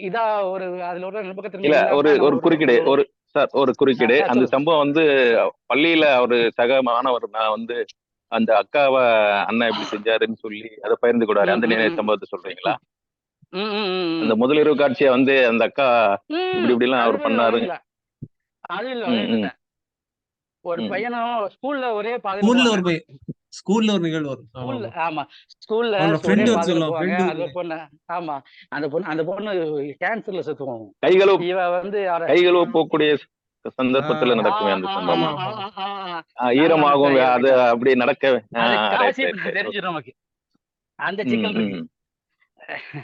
இதா ஒரு அதுல ஒரு இல்ல ஒரு குறுக்கீடு ஒரு குறுக்கீடு. அந்த சம்பவம் வந்து பள்ளியில ஒரு சக மாணவர் நான் வந்து அந்த அக்காவை அண்ணா இப்படி செஞ்சாருன்னு சொல்லி அதை பகிர்ந்து கூடாது. அந்த நினைவு சம்பவத்தை சொல்றீங்களா? அந்த முதலிரவு காட்சியை வந்து அந்த அக்கா இப்படி எல்லாம் அவர் பண்ணாரு. அது இல்ல ஒரு பையனும் ஸ்கூல்ல ஒரே ஸ்கூல்ல ஒரு நிகழ்வு வரும். ஆமா ஸ்கூல்ல அந்த பொண்ணு ஆமா அந்த பொண்ணு கேன்சர்ல செத்துவோம். இவ வந்து கைகளும் போகக்கூடிய சந்தர்ப்பத்துல நடக்குமே அந்த சம்பவம். ஈரமாகும் அது அப்படி நடக்க தெரிஞ்சிடும் நமக்கு அந்த சிக்கல் இருக்கு.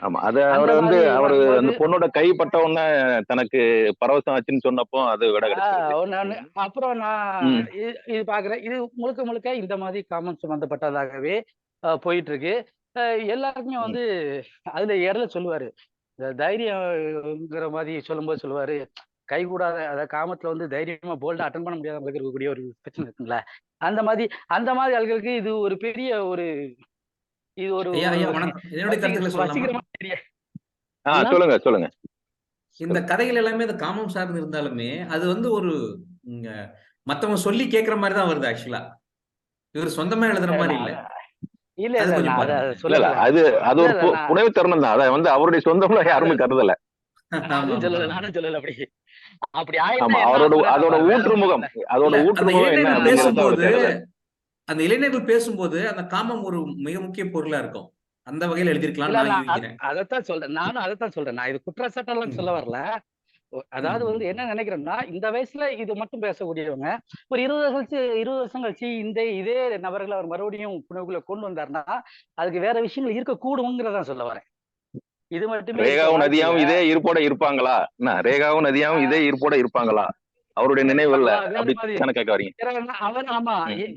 ஆமா அது அவர் வந்து அவரு அந்த பொண்ணோட கைப்பட்ட உடனே தனக்கு பரவசம் ஆச்சுன்னு சொன்னப்போ அது விட கிடைச்சது. அப்புறம் நான் இது பாக்குறேன். இது முழுக்க இந்த மாதிரி காமன் சம்பந்தப்பட்டதாகவே போயிட்டு இருக்கு. எல்லாருக்குமே வந்து அதுல இடையில சொல்லுவாரு, தைரியங்கிற மாதிரி சொல்லும்போது சொல்லுவாரு, கை கூடாத அதாவது காமத்துல வந்து தைரியமா போல்டா அட்டன் பண்ண முடியாத இருக்கக்கூடிய ஒரு பிரச்சனை இருக்குங்களா, அந்த மாதிரி ஆளுகளுக்கு இது ஒரு பெரிய ஒரு இது ஒரு சொல்லுங்க. இந்த கதைகள் எல்லாமே அந்த காமம் சார்ந்து இருந்தாலுமே அது வந்து ஒரு மத்தவங்க சொல்லி கேட்கிற மாதிரி தான் வருது. ஆக்சுவலா இவர் சொந்தமா எழுதுற மாதிரி இல்ல. அது ஒரு புனைவு தருணம் தான். அதை வந்து அவருடைய சொந்தம்ல யாருமே கருதல. நானும் சொல்லல அப்படி அதோட ஊற்றுமுகம் என்ன பேசும்போது அந்த இளைஞர்கள் பேசும்போது அந்த காமம் ஒரு மிக முக்கிய பொருளா இருக்கும். அந்த வகையில் எழுதிருக்கலாம். அதைத்தான் சொல்றேன். நானும் அதைத்தான் சொல்றேன். நான் இது குற்றச்சாட்டெல்லாம் சொல்ல வரல. அதாவது வந்து என்ன நினைக்கிறேன்னா இந்த வயசுல இது மட்டும் பேசக்கூடியவங்க ஒரு 20 வருஷம் கழிச்சு இதே நபர்களை அவர் மறுபடியும் புனைவுக்குள்ள கொண்டு வந்தாருன்னா அதுக்கு வேற விஷயங்கள் இருக்கக்கூடுங்கிறதான் சொல்ல வரேன். இது மட்டுமே ரேகாவும் நதியாவும் இதே இருப்போட இருப்பாங்களா? ரேகாவும் நதியாவும் இதே இருப்போட இருப்பாங்களா? அவருடைய நினைவுல கேட்க வரீங்க. அவர் ஆமா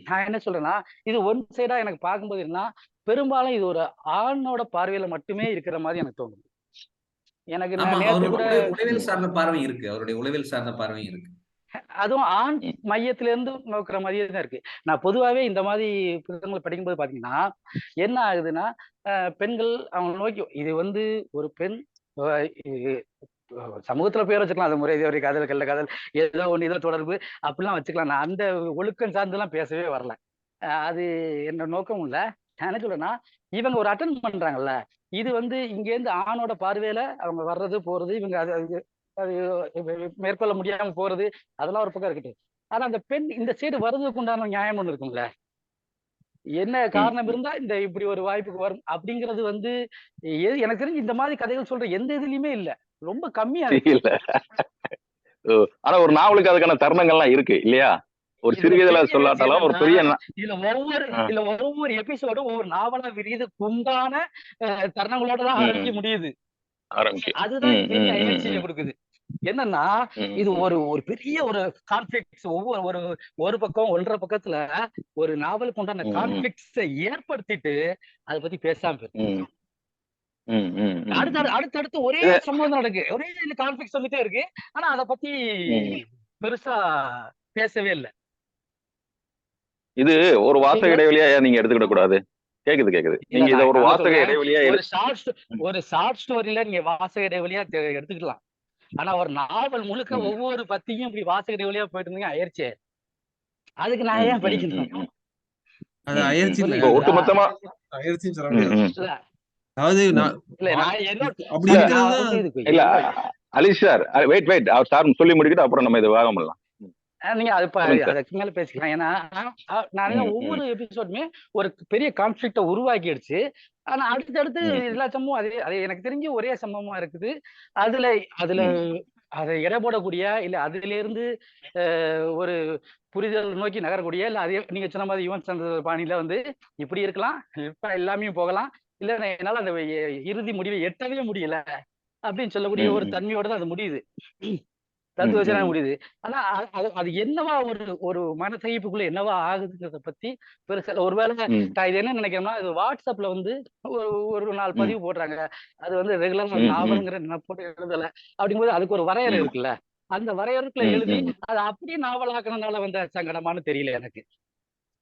நான் என்ன சொல்றேன்னா இது ஒன் சைடா எனக்கு பார்க்கும்போது என்ன பெரும்பாலும் இது ஒரு ஆணோட பார்வையில மட்டுமே இருக்கிற மாதிரி எனக்கு தோணுது. எனக்கு உளவியல் சார்ந்த பார்வை இருக்கு. அவருடைய உளவியல் சார்ந்த பார்வை இருக்கு. அதுவும் ஆண் மையத்துல இருந்து நோக்குற மாதிரியே தான் இருக்கு. நான் பொதுவாவே இந்த மாதிரி புத்தகங்களை படிக்கும்போது பாத்தீங்கன்னா என்ன ஆகுதுன்னா பெண்கள் அவங்க நோக்கி இது வந்து ஒரு பெண் சமூகத்துல பேர் வச்சுக்கலாம், அது முறை ஒரு காதல் கல்ல காதல் ஏதோ ஒண்ணு ஏதோ தொடர்பு அப்படிலாம் வச்சுக்கலாம். நான் அந்த ஒழுக்கம் சார்ந்தெல்லாம் பேசவே வரல. அது என்ன நோக்கம் இல்ல. நான் என்ன சொல்றேன்னா இவங்க ஒரு அட்டன் பண்றாங்கல்ல, இது வந்து இங்க இருந்து ஆணோட பார்வையில அவங்க வர்றது போறது இவங்க அது மேற்கொள்ள முடியாம போறது அதெல்லாம் ஒரு பக்கம் இருக்கட்டும். ஆனா அந்த பெண் இந்த சைடு வர்றதுக்கு உண்டான நியாயம் ஒண்ணு இருக்கும்ல, என்ன காரணம் இருந்தா இந்த இப்படி ஒரு வாய்ப்புக்கு வரும் அப்படிங்கிறது வந்து எனக்கு தெரிஞ்சு இந்த மாதிரி கதைகள் சொல்ற எந்த இதுலயுமே இல்ல, ரொம்ப கம்மியா இல்ல. ஆனா ஒரு நாவலுக்கு அதுக்கான தருணங்கள்லாம் இருக்கு இல்லையா? ஒரு சிறுகதையில சொல்லாட்டாலும் ஒரு பெரிய இதுல ஒவ்வொரு எபிசோடும் ஒவ்வொரு நாவலா விரியுதுக்கு உண்டான தருணங்களோட தான் ஆரம்பிக்க முடியுது. அதுதான் பெரிய எனர்ஜியை கொடுக்குது. என்னன்னா இது ஒரு பெரிய ஒரு கான்ஃபிளிக்ஸ் ஒரு பக்கம் 1.5 பக்கத்துல ஒரு நாவலுக்கு உண்டான கான்ஃபிளிக்ஸை ஏற்படுத்திட்டு அதை பத்தி பேசாம அடுத்தடுத்து ஒரே சம்பவம் நடக்கு, ஒரே கான்ஃபிளிக்ஸ் வந்துட்டே இருக்கு. ஆனா அதை பத்தி பெருசா பேசவே இல்லை. இது ஒரு வாசக இடைவெளியா நீங்க எடுத்துக்கிட கூடாது. கேக்குது நீங்க இத ஒரு வாசக இடைவெளியா ஒரு ஷார்ட் ஸ்டோரியில நீங்க வாசக இடைவெளியா எடுத்துக்கலாம். ஆனா ஒரு நாவல் முழுக்க ஒவ்வொரு பத்தியும் இப்படி வாசக இடைவெளியா போயிட்டு இருந்தீங்க ஆயிடுச்சு. அதுக்கு நான் ஏன் படிக்கணும்? ஒட்டுமொத்தமா அதாவது ம். நான் இல்ல நான் என்னோட அப்படி இல்ல இருக்கிறது நான் தான். வந்து இதுக்கு இல்ல என்னோட அலிஷ் சார், வெயிட் அவர் சார் சொல்லி முடிக்கிட்டு அப்புறம் நம்ம இது வேகம் பண்ணலாம். நீங்க அது சொல்லுங்க சார். அதுக்கு மேல பேசிக்கலாம். ஏன்னா நான் ம், ஒவ்வொரு ம், எபிசோடுமே ஒரு பெரிய கான்ஃபிளிக்ட உருவாக்கிடுச்சு. ஆனா அடுத்தடுத்து ம், எல்லா சம்பவம் அது எனக்கு தெரிஞ்சு ஒரே சம்பவமா இருக்குது. அதுல அதுல ம், அதை எடை போடக்கூடிய இல்ல அதுல இருந்து ஒரு புரிதல் நோக்கி நகரக்கூடிய இல்ல அதே நீங்க சொன்ன மாதிரி யுவன் சந்திர பாணியில வந்து இப்படி இருக்கலாம், இப்ப எல்லாமே போகலாம், இல்ல என்னால அந்த இறுதி முடிவை எட்டவே முடியல அப்படின்னு சொல்லக்கூடிய ம், ஒரு ம், தன்மையோட தான் அது முடியுது. ம், தத்துவச்சனா ம், முடியுது. ஆனா அது அது என்னவா ஒரு ஒரு மனசகிப்புக்குள்ள என்னவா ஆகுதுங்கிறத பத்தி பெருசா ஒருவேளை ம், நான் இது என்ன நினைக்கிறேன்னா இது வாட்ஸ்அப்ல வந்து ஒரு ஒரு 4 ம், பதிவு போடுறாங்க. அது வந்து ரெகுலரா ம், ம், நாவலுங்கிற போட்டு எழுதல. அப்படிங்கும்போது அதுக்கு ஒரு வரையறை ம், இருக்குல்ல. அந்த வரையறைக்குள்ள ம், எழுதி ம், அதை அப்படியே நாவலாக்குறதுனால வந்த சங்கடமான்னு தெரியல எனக்கு.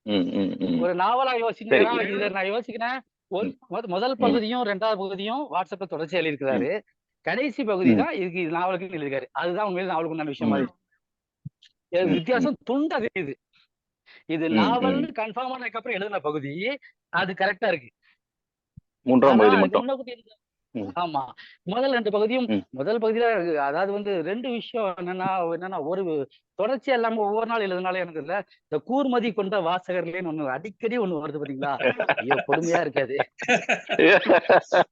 ம், ம், ம். ஒரு நாவலா சரி. யோசிக்கிறேன்னா இதை நான் யோசிக்கிறேன். ம், முதல் ம், பகுதியும் 2வது பகுதியும் வாட்ஸ்அப்ல தொடர்ச்சியா ம், எழுதியிருக்கிறாரு. கடைசி பகுதி ம், தான் இதுக்கு இது நாவலுக்கு எழுதியிருக்காரு. அதுதான் உண்மையில நாவலுக்கு உண்டான விஷயமா ம், இருக்கு. ம், ம், வித்தியாசம் துண்டா தெரியுது. இது ம், ம். நாவல்னு கன்ஃபார்ம் ஆனதுக்கு அப்புறம் எழுதின பகுதி அது கரெக்டா இருக்கு. 3ஆம் ஆனா பகுதி இது மட்டும். இன்னும் ம், ஆமா. முதல் 2 பகுதியும் ம், முதல் பகுதியில அதாவது வந்து 2 விஷயம் என்னன்னா ஒரு தொடர்ச்சியா இல்லாம ஒவ்வொரு நாள் எழுதுனாலே எனக்கு இல்ல இந்த கூர்மதி கொண்ட வாசகர்களேன்னு ஒண்ணு அடிக்கடி ஒண்ணு வருது பாத்தீங்களா? ஐயோ கொடுமையா இருக்காது.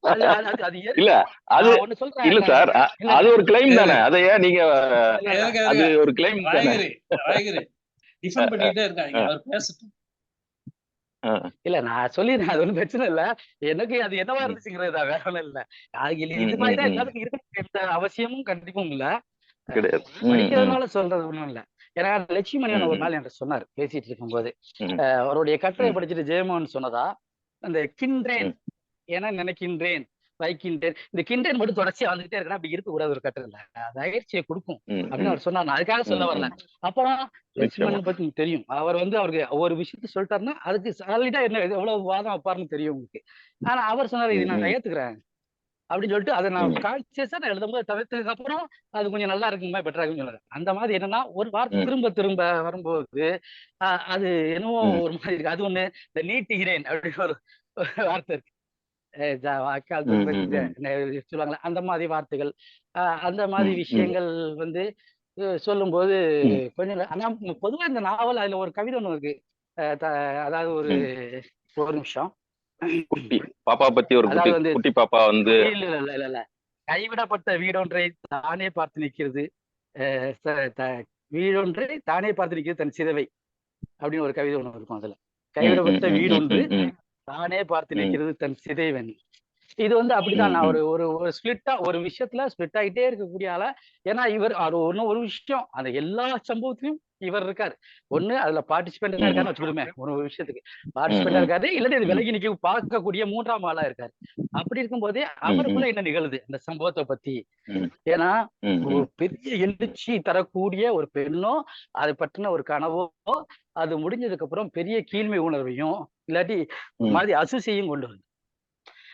அது அது அது அது இல்ல அது நான் ஒண்ணு சொல்றேன். இல்ல சார், இல்ல அது ஒரு கிளைம் இரு, தானே. அதை ஏன் நீங்க இல்ல இல்ல இருங்க, அது இருங்க. ஒரு கிளைம் தானே. ராயகிரி டிஃபெண்ட் பண்ணிட்டே இருக்காங்க. அவர் பேசட்டும். இல்ல நான் சொல்லிடுறேன். அது ஒண்ணும் பிரச்சனை இல்ல. எனக்கு அது என்னவா ம், இருந்துச்சுங்கிறது தான் வேற ஒண்ணும் இல்ல. அது ம், இது ம், மாதிரிதான் ம். எல்லாத்துக்கும் இருக்கணும் எந்த அவசியமும் கண்டிப்பும் இல்ல. கிடையாது. ம், ம், படிக்கிறதுனால சொல்றது ஒண்ணும் இல்ல. ஏன்னா லட்சுமணன் ம், ஒரு ம், நாள் என்கிட்ட சொன்னார் பேசிட்டு இருக்கும்போது. ம், அவருடைய கட்டுரை ம், படிச்சுட்டு ஜெயமோகன் சொன்னதா அந்த கின்றேன் ம், என நினைக்கின்றேன் வைக்கின்றேன் இந்த கின்றேன் மட்டும் தொடர்ச்சியா வந்துகிட்டே இருக்கா அப்படி இருக்கக்கூடாது ஒரு கட்டுரைல. அது அயற்சியை கொடுக்கும் ம், அப்படின்னு ம், அவர் சொன்னார். நான் அதுக்காக சொல்ல ம், வரல. ம். அப்புறம் நிச்சயமா. லட்சுமணன் பத்தி உங்களுக்கு தெரியும். அவர் வந்து அவருக்கு ஒரு விஷயத்த சொல்லிட்டாருன்னா அதுக்கு சாலிடா என்ன எவ்வளவு வாதம் வைப்பாருன்னு தெரியும் உங்களுக்கு. ஆனா அவர் சொன்னாரு ம், இது நான் ம், ஏத்துக்கிறேன் அப்படின்னு சொல்லிட்டு அதை நான் ம், கான்சியஸா நான் எழுதும்போது தவிர்த்ததுக்கு அப்புறம் அது கொஞ்சம் நல்லா இருக்குமா பெட்டரா இருக்குன்னு சொன்னாரு. அந்த மாதிரி என்னன்னா ஒரு வார்த்தை ம், திரும்ப திரும்ப வரும்போது அது என்னவோ ம், ஒரு மாதிரி இருக்கு. அது ஒண்ணு இந்த நீட்டுகிறேன் அப்படின்னு ஒரு வார்த்தை இருக்கு. வாய்க்கால் ம், ம், ம், சொல்லுவாங்களே அந்த மாதிரி வார்த்தைகள் அந்த மாதிரி ம், ம், விஷயங்கள் வந்து சொல்லும்போது ம், கொஞ்சம் ஆனா பொதுவா இந்த நாவல் அதுல ஒரு கவிதை ஒண்ணு இருக்கு. அதாவது ஒரு ம். ஒரு நிமிஷம். குட்டி பாப்பா பத்தி ஒரு குட்டி அதாவது வந்து குட்டி பாப்பா வந்து இல்ல இல்ல இல்ல இல்ல இல்ல. கைவிடப்பட்ட வீடொன்றை தானே பார்த்து நிற்கிறது. வீடொன்றை தானே பார்த்து நிற்கிறது தன் சிதைவை அப்படின்னு ஒரு கவிதை ஒண்ணு இருக்கும் அதுல. ம், ம், கைவிடப்பட்ட ம், ம், வீடொன்று ம், ம், தானே பார்த்து ம், நிற்கிறது தன் சிதைவன். இது வந்து அப்படிதான் ம், நான் ம், ஒரு ஒரு ஒரு ஸ்பிளிட்டா ஒரு விஷயத்துல ஸ்பிளிட் ஆகிட்டே இருக்கக்கூடிய ஆளா. ஏன்னா இவர் அது ஒரு விஷயம் அந்த எல்லா சம்பவத்திலும் இவர் இருக்காரு. ஒண்ணு அதுல பார்ட்டிசிபெண்டா ம், இருக்காருன்னு வச்சுக்கிடுமே ஒரு விஷயத்துக்கு ம், பார்ட்டிசிபெண்டா ம், இருக்காரு இல்லாட்டி இது ம், விலகி நிக்க பார்க்கக்கூடிய 3ஆம் ஆளா இருக்காரு. அப்படி இருக்கும்போதே ம், ம், அவருக்குள்ள என்ன நிகழுது அந்த சம்பவத்தை பத்தி. ம், ஏன்னா ம், ஒரு ம், பெரிய எழுச்சி தரக்கூடிய ஒரு பெண்ணோ அதை பற்றின ஒரு கனவோ அது முடிஞ்சதுக்கு அப்புறம் பெரிய கீழ்மை உணர்வையும் இல்லாட்டி ஒரு ம், மாதிரி அசுசையும் கொண்டு வருது.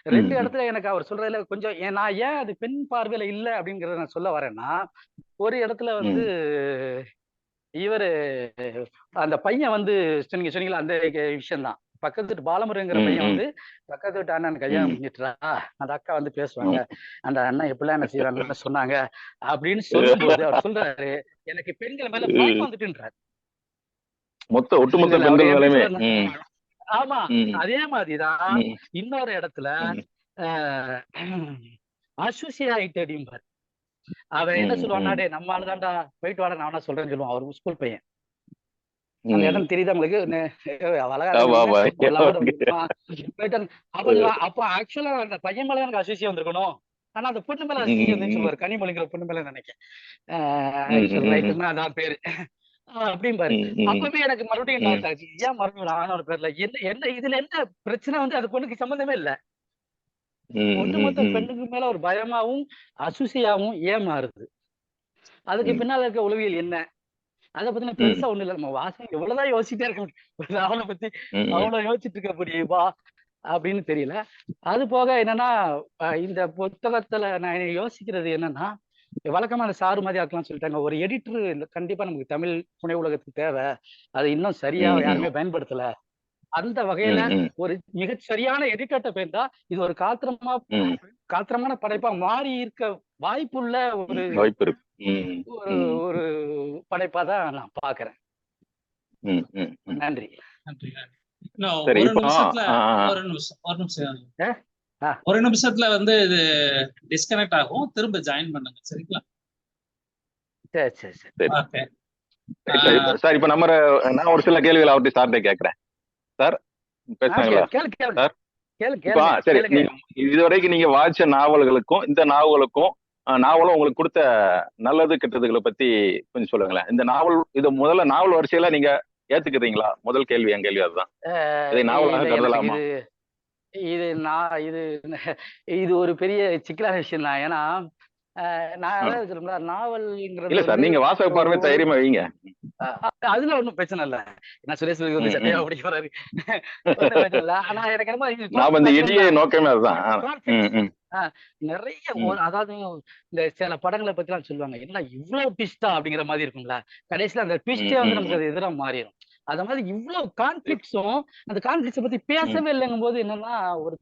ம், 2 ம், இடத்துல எனக்கு அவர் சொல்றதுல கொஞ்சம் நான் ஏன் அது பெண் பார்வையில இல்ல அப்படிங்கறத நான் சொல்ல வரேன்னா ஒரு இடத்துல வந்து ம், இவரு அந்த பையன் வந்து நீங்க சொன்னீங்களா அந்த விஷயம் தான். பக்கத்து வீட்டு பாலமுருகங்கிற ம், பையன் ம், வந்து பக்கத்து வீட்டு அண்ணன் கல்யாணம் ம். பண்ணிட்டுறா அந்த அக்கா வந்து பேசுவாங்க. ஆமா. அந்த அண்ணன் எப்படிலாம் என்ன செய்வாங்கன்னு சொன்னாங்க அப்படின்னு சொல்லும்போது அவர் சொல்றாரு எனக்கு பெண்கள் மேல பயம் வந்துட்டுன்றாரு. இல்ல ஒட்டுமொத்த இல்ல அவர் பெண்கள் எப்படி மேலயுமே. சொல்றாரு ம், ஆமா ம், அதே மாதிரிதான் ம், இன்னொரு இடத்துல ம், அசூசியா ஆயிட்டு அப்படிம்பாரு. அவன் என்ன ம், சொல்லுவான்னா ம், டே நம்ம ஆளுதான்டா போயிட்டு வாடா நான் வேணா சொல்றேன்னு சொல்லுவான். அவர் ஸ்கூல் பையன். அந்த ம். இடம் தெரியுதா உங்களுக்கு? அழகா ஆமா, இருந்தவங்க ஆமா. Lover okay. போயிட்டு அப்ப அப்ப ஆக்சுவலா அந்த பையன் மேல எனக்கு அசூசியம் வந்திருக்கணும். ஆனா அந்த பொண்ணு மேல அசூசியம் வந்து ம், சொல்லுவாரு. கனிமொழிங்கிற பொண்ணு மேல நினைக்கிறேன். ம், ம், ம், ரைட்டுன்னா அதான் பேரு. அப்படிம்பாரு. ம், ம், அப்பவே எனக்கு மறுபடியும் ம், டாக் ஆச்சு. ஏன் மறுபடியும் ஆனோட பேர்ல என்ன என்ன இதுல என்ன பிரச்சனை வந்து அது பொண்ணுக்கு சம்பந்தமே இல்ல. ம், ம், ஒட்டுமொத்த ம், பெண்ணுக்கு மேல ஒரு பயமாவும் அசூசியாவும் ஏன் மாறுது? அதுக்கு ம், பின்னால இருக்க உளவியல் என்ன? அத பத்தின ம், பெருசா ஒண்ணும் இல்ல. நம்ம வாசகம் எவ்வளவுதான் யோசிச்சுட்டே இருக்க முடியும். ஒரு அவள பத்தி ம், அவ்வளவு யோசிச்சுட்டு இருக்க முடியுமா? அப்படின்னு தெரியல. அது போக என்னன்னா, இந்த புத்தகத்துல நான் யோசிக்கிறது என்னன்னா, வழக்கமா அந்த சாரு மாதிரி ஆக்கலாம்னு சொல்லிட்டாங்க. ஒரு எடிட்டர் கண்டிப்பா நமக்கு தமிழ் புனை உலகத்துக்கு தேவை. அது இன்னும் சரியா ம், ம், யாருமே பயன்படுத்தல. அந்த வகையில ம், ம், ஒரு மிகச் சரியான எடிட்டர்ட்ட போயிருந்தா இது ஒரு ம். காத்திரமான படைப்பா மாறி இருக்க வாய்ப்புள்ள ஒரு வாய்ப்பு இருக்கு. ம், ஒரு ம், ஒரு படைப்பா தான் நான் பாக்குறேன். ம், ம், ம். நன்றி. நன்றி. இன்னும் சரி ஒரு இப்போ நிமிஷத்துல ஆ, ஆ, ஒரு நிமிஷம் ஏ? ஆ, ஒரு நிமிஷத்துல வந்து இது டிஸ்கனெக்ட் ஆகும், திரும்ப ஜாயின் பண்ணுங்க, சரிங்களா? சரி சரி சரி. சரி ஓகே. சார் இப்போ நான் ஒரு சில கேள்விகள் அவர்கிட்ட சார்கிட்ட கேட்கறேன். சார் பேசுறாங்களா கேளு கேளுங்க சார்? இப்போ கேளுங்க சரி, கேளுங்க. நீங்க இதுவரைக்கும் நீங்க வாசிச்ச நாவல்களுக்கும் இந்த நாவலுக்கும் நாவலும் உங்களுக்கு கொடுத்த நல்லது கெட்டதுகளை பத்தி கொஞ்சம் சொல்லுங்களேன். இந்த நாவல் இது முதல்ல நாவல் வரிசையில நீங்க ஏத்துக்கிறீங்களா? முதல் கேள்வி என் கேள்வி அதுதான். இதை நாவலாக இல்ல, எனக்கு கருதலாமா? இது இது ஒரு பெரிய சிக்கலான விஷயம் தான். ஏன்னா நான் ஆ. அதாவது சொல்லுங்களா, நாவல்ங்கிறது இல்ல சார், வந்து நீங்க வாசக பார்வை ஒரு தைரியமா வைங்க. அதுல ஒண்ணும் பிரச்சனை இல்ல. ஏன்னா சுரேஷ் வந்து ம், சட்டையா ம். ஓடி வராரு. ஒண்ணும் பிரச்சனை இல்ல. ஆனா எனக்கு என்னமோ இது நாம இந்த conflict இடிய தான். நோக்கமே அதுதான். ம், Conflicts. ம், நிறைய ம், அதாவது இந்த சில படங்களை பத்தி எல்லாம் சொல்லுவாங்க, என்ன இவ்வளவு ட்விஸ்டா அப்படிங்கிற மாதிரி இருக்கும்ல. கடைசியில அந்த ம், ட்விஸ்டே வந்து ம், நமக்கு ம். அது எதிரா மாறிடும். அத மாதிரி இவ்வளவு கான்ஃபிளிக்ஸும் அந்த கான்ஃபிளிக்ஸை பத்தி ம், பேசவே இல்லைங்கும் போது என்னன்னா ஒரு